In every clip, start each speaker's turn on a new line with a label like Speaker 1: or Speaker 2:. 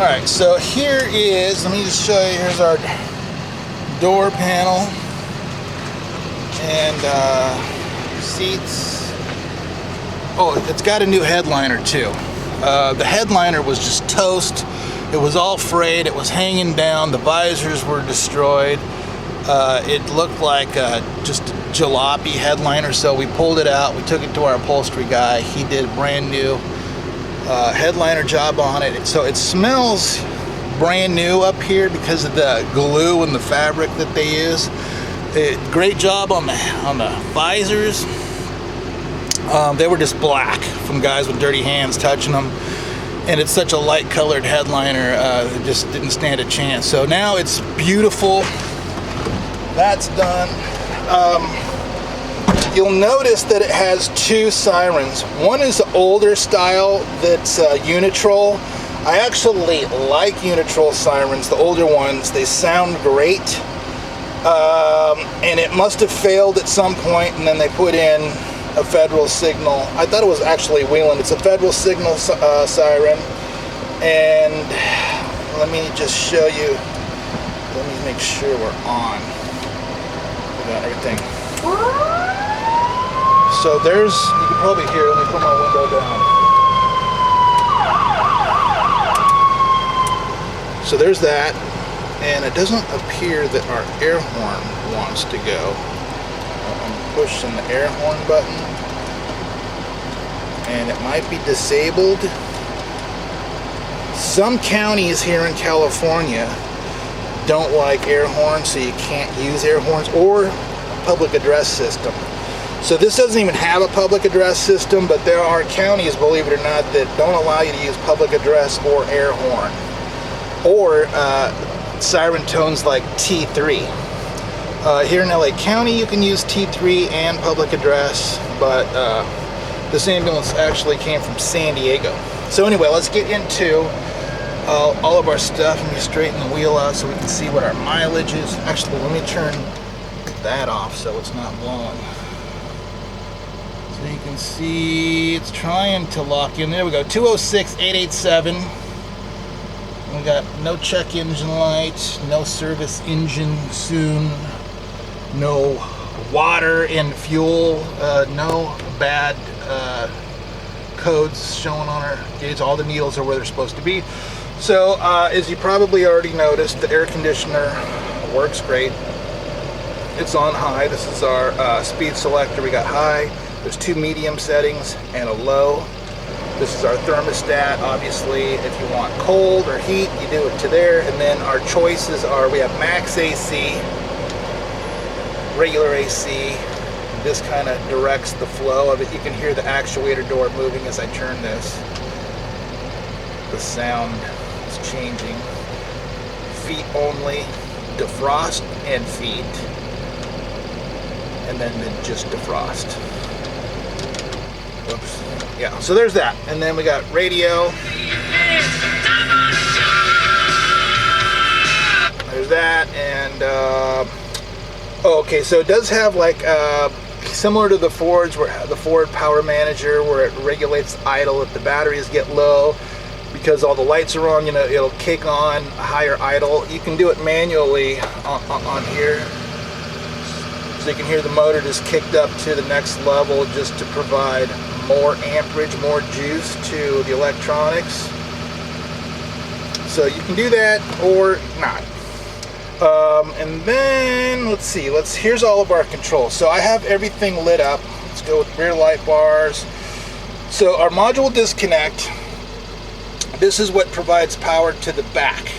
Speaker 1: Alright, so here is, let me just show you, here's our door panel and seats. Oh, it's got a new headliner too. The headliner was just toast. It was all frayed, it was hanging down, the visors were destroyed. It looked like just a jalopy headliner, so we pulled it out, we took it to our upholstery guy. He did a brand new headliner job on it. So it smells brand new up here because of the glue and the fabric that they use. Great job on the visors. They were just black from guys with dirty hands touching them, and it's such a light colored headliner, it just didn't stand a chance. So now it's beautiful. That's done. You'll notice that it has two sirens. One is the older style that's Unitrol. I actually like Unitrol sirens, the older ones. They sound great. And it must have failed at some point, and then they put in a Federal Signal. I thought it was actually Wheeling. It's a Federal Signal siren. And let me just show you. Let me make sure we're on. We got everything. So there's, you can probably hear, let me put my window down. So there's that, and it doesn't appear that our air horn wants to go. I'm pushing the air horn button, and it might be disabled. Some counties here in California don't like air horns, so you can't use air horns or public address system. So this doesn't even have a public address system, but there are counties, believe it or not, that don't allow you to use public address or air horn or siren tones like T3. Here in LA County you can use T3 and public address, but this ambulance actually came from San Diego. So anyway, let's get into all of our stuff. Let me straighten the wheel out so we can see what our mileage is. Actually, let me turn that off so it's not blowing. So you can see it's trying to lock in. There we go, 206,887. We got no check engine light, no service engine soon, no water and fuel, no bad codes showing on our gauge. All the needles are where they're supposed to be. So as you probably already noticed, the air conditioner works great. It's on high. This is our speed selector. We got high. There's two medium settings and a low. This is our thermostat. Obviously, if you want cold or heat, you do it to there. And then our choices are, we have max AC, regular AC. This kind of directs the flow of it. You can hear the actuator door moving as I turn this. The sound is changing. Feet only, defrost and feet. And then just defrost. Oops. Yeah, so there's that. And then we got radio. There's that. And okay, so it does have like similar to the Fords, where the Ford Power Manager, where it regulates idle if the batteries get low. Because all the lights are on, you know, it'll kick on a higher idle. You can do it manually on here. So you can hear the motor just kicked up to the next level just to provide more amperage, more juice to the electronics. So you can do that or not. And then let's see, here's all of our controls. So I have everything lit up. Let's go with rear light bars. So our module disconnect, this is what provides power to the back.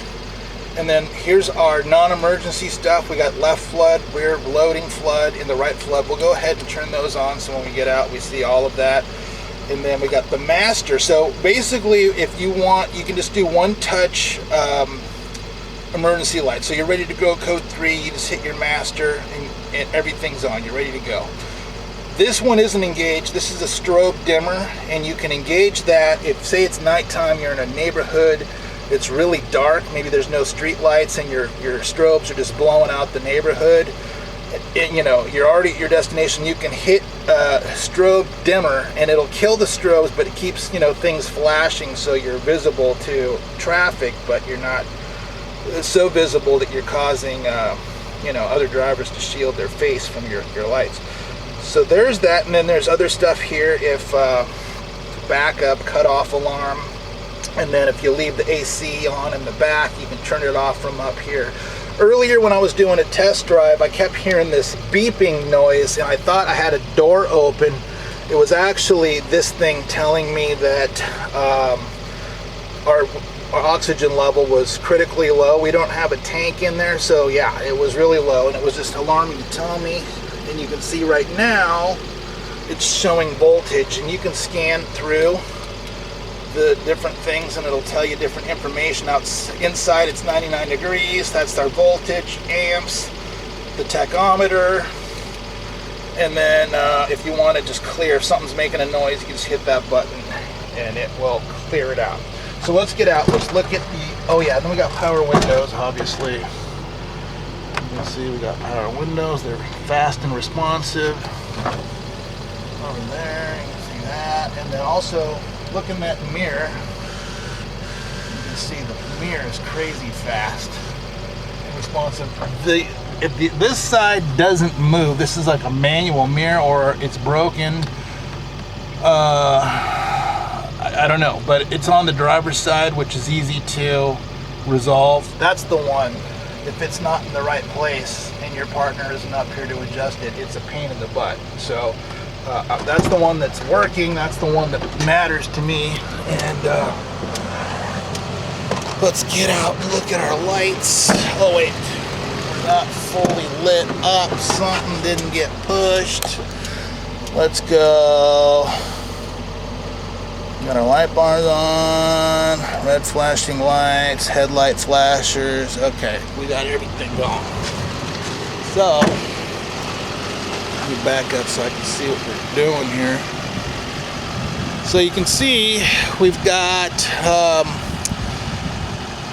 Speaker 1: And then here's our non-emergency stuff. We got left flood, rear loading flood, and the right flood. We'll go ahead and turn those on so when we get out we see all of that. And then we got the master. So basically, if you want, you can just do one touch emergency light. So you're ready to go code 3, you just hit your master and everything's on. You're ready to go. This one isn't engaged. This is a strobe dimmer, and you can engage that if, say it's nighttime, you're in a neighborhood, it's really dark, maybe there's no street lights and your strobes are just blowing out the neighborhood, you know, you're already at your destination, you can hit strobe dimmer and it'll kill the strobes, but it keeps, you know, things flashing so you're visible to traffic, but you're not so visible that you're causing you know, other drivers to shield their face from your lights. So there's that, and then there's other stuff here. If backup, cutoff alarm, and then if you leave the AC on in the back, you can turn it off from up here. Earlier when I was doing a test drive, I kept hearing this beeping noise, and I thought I had a door open. It was actually this thing telling me that our oxygen level was critically low. We don't have a tank in there, so yeah, it was really low, and it was just alarming to tell me. And you can see right now it's showing voltage, and you can scan through the different things and it'll tell you different information. Inside it's 99 degrees, that's our voltage, amps, the tachometer, and then if you want to just clear, if something's making a noise, you can just hit that button and it will clear it out. So let's get out, let's look at the, oh yeah, then we got power windows, obviously. You can see we got power windows, they're fast and responsive. Over there, you can see that. And then also, look in that mirror, you can see the mirror is crazy fast and responsive. If this side doesn't move, this is like a manual mirror or it's broken. I don't know, but it's on the driver's side, which is easy to resolve. That's the one. If it's not in the right place and your partner isn't up here to adjust it, it's a pain in the butt. So that's the one that's working. That's the one that matters to me. And let's get out and look at our lights. Oh wait, we're not fully lit up. Something didn't get pushed. Let's go. Got our light bars on, red flashing lights, headlight flashers. Okay, we got everything going. So, let me back up so I can see what we're doing here. So you can see we've got,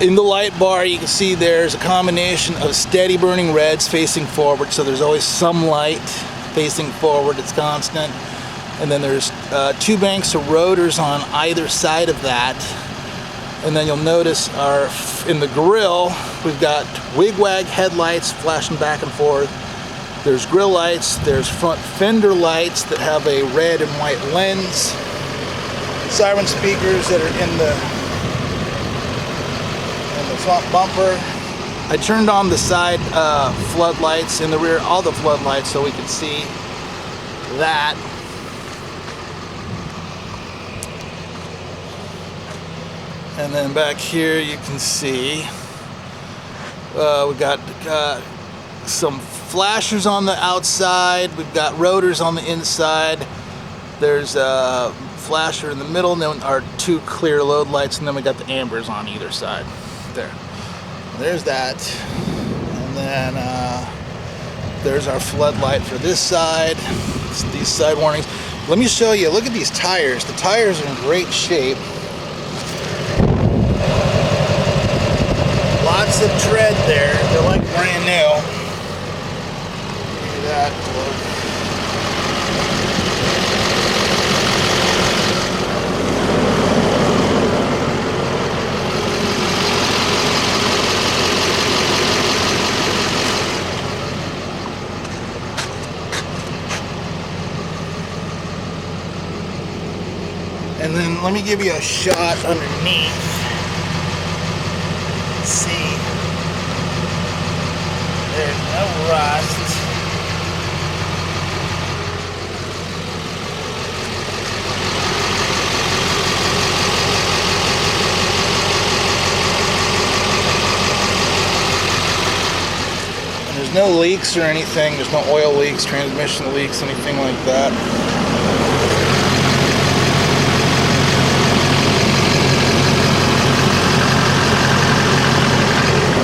Speaker 1: in the light bar you can see there's a combination of steady burning reds facing forward, so there's always some light facing forward, it's constant. And then there's two banks of rotors on either side of that. And then you'll notice in the grille, we've got wig-wag headlights flashing back and forth. There's grille lights, there's front fender lights that have a red and white lens. Siren speakers that are in the front bumper. I turned on the side floodlights, in the rear, all the floodlights, so we can see that. And then back here you can see we got some flashers on the outside, we've got rotors on the inside, there's a flasher in the middle, and then our two clear load lights, and then we got the ambers on either side. There's that. And then there's our floodlight for this side. It's these side warnings. Let me show you, look at these tires. The tires are in great shape. Lots of tread there. They're like brand new. Look at that. And then let me give you a shot underneath. Let's see. There's no rust. And there's no leaks or anything. There's no oil leaks, transmission leaks, anything like that.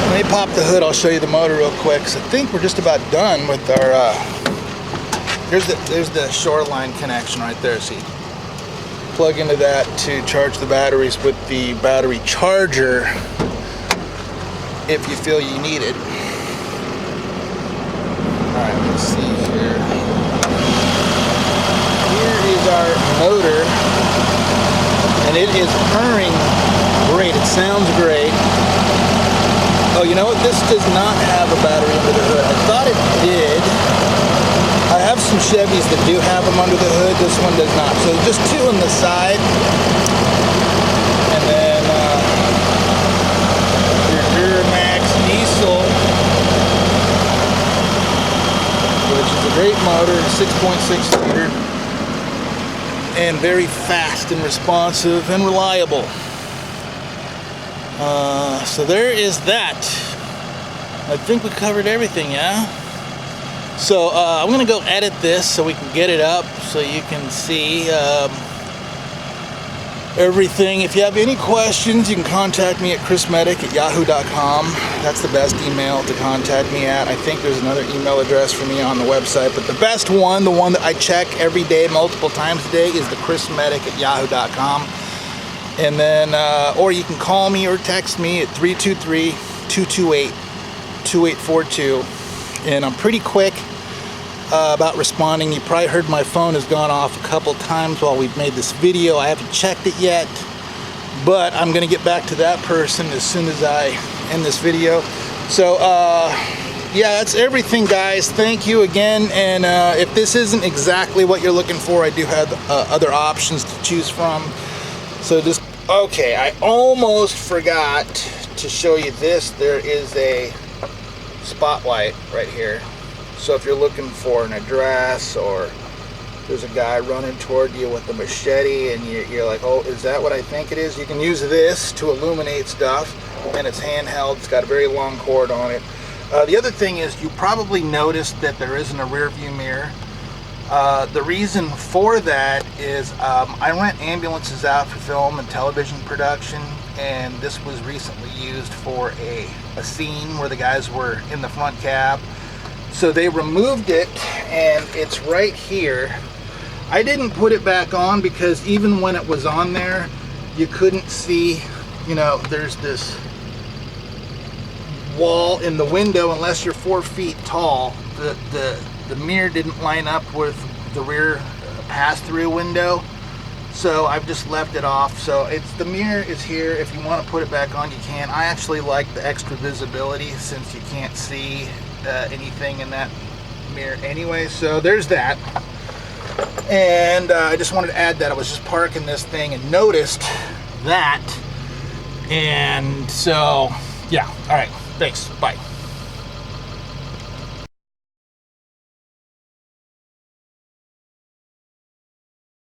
Speaker 1: Let me pop the hood, I'll show you the motor real quick. So I think we're just about done with our, there's the shoreline connection right there. So you plug into that to charge the batteries with the battery charger if you feel you need it. All right. motor, and it is purring great. It sounds great. Oh, you know what? This does not have a battery under the hood. I thought it did. I have some Chevys that do have them under the hood. This one does not. So just two on the side. And then your Duramax diesel, which is a great motor, 6.6 liter, and very fast and responsive and reliable. So there is that. I think we covered everything, yeah? So I'm gonna go edit this so we can get it up so you can see everything. If you have any questions, you can contact me at chrismedic@yahoo.com. That's the best email to contact me at. I think there's another email address for me on the website, but the best one, the one that I check every day, multiple times a day, is the chrismedic@yahoo.com. And then, or you can call me or text me at 323-228-2842. And I'm pretty quick about responding. You probably heard my phone has gone off a couple times while we've made this video. I haven't checked it yet, but I'm gonna get back to that person as soon as I end this video. So, yeah, that's everything, guys. Thank you again. And if this isn't exactly what you're looking for, I do have other options to choose from. So just, okay, I almost forgot to show you this. There is a spotlight right here. So if you're looking for an address, or there's a guy running toward you with a machete and you're like, oh, is that what I think it is? You can use this to illuminate stuff, and it's handheld. It's got a very long cord on it. The other thing is, you probably noticed that there isn't a rear view mirror. The reason for that is I rent ambulances out for film and television production, and this was recently used for a scene where the guys were in the front cab. So they removed it, and it's right here. I didn't put it back on because even when it was on there, you couldn't see, you know, there's this wall in the window unless you're 4 feet tall. The mirror didn't line up with the rear pass-through window, so I've just left it off. So the mirror is here. If you want to put it back on, you can. I actually like the extra visibility since you can't see anything in that mirror anyway. So there's that. And I just wanted to add that. I was just parking this thing and noticed that. And so, yeah. All right. Thanks. Bye.